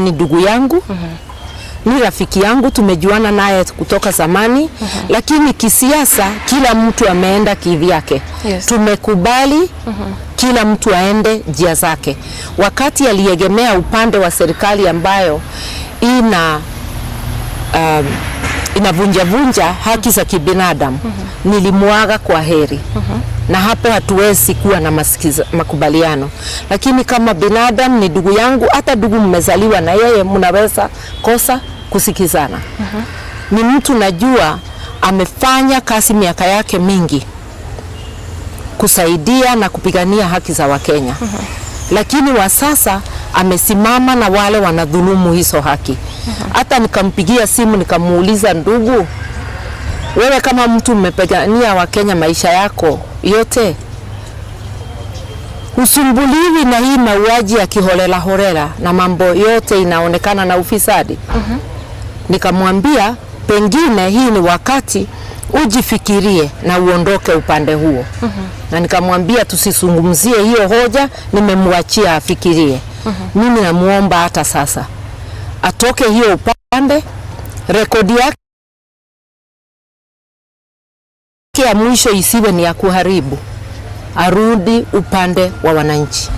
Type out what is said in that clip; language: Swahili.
ni ndugu yangu, ni rafiki yangu, tumejuana naye kutoka zamani, lakini kisiasa kila mtu ameenda kivyake. Yes. Tumekubali kila mtu aende njia zake. Wakati aliegemea upande wa serikali ambayo inavunja haki za kibinadamu, nilimuaga kwa heri. Na hapo hatuwezi kuwa na makubaliano. Lakini kama binadamu ni ndugu yangu, hata ndugu mmezaliwa na yeye, mnaweza kosa kusikizana. Ni mtu najua amefanya kazi miaka yake mingi kusaidia na kupigania haki za Wakenya. Lakini wa sasa amesimama na wale wanadhulumu hizo haki. Hata nikampigia simu nikamuuliza, ndugu, wewe kama mtu umepigania Wakenya maisha yako yote, usumbuliwi na hii mauaji ya kiholela na mambo yote inaonekana na ufisadi? Nikamwambia pengine hii ni wakati ujifikirie na uondoke upande huo. Na nikamwambia tusizungumzie hiyo hoja, nimemwachia afikirie. Mimi namuomba hata sasa atoke hiyo upande, rekodi yake ya mwisho isiwe ni ya kuharibu, arudi upande wa wananchi.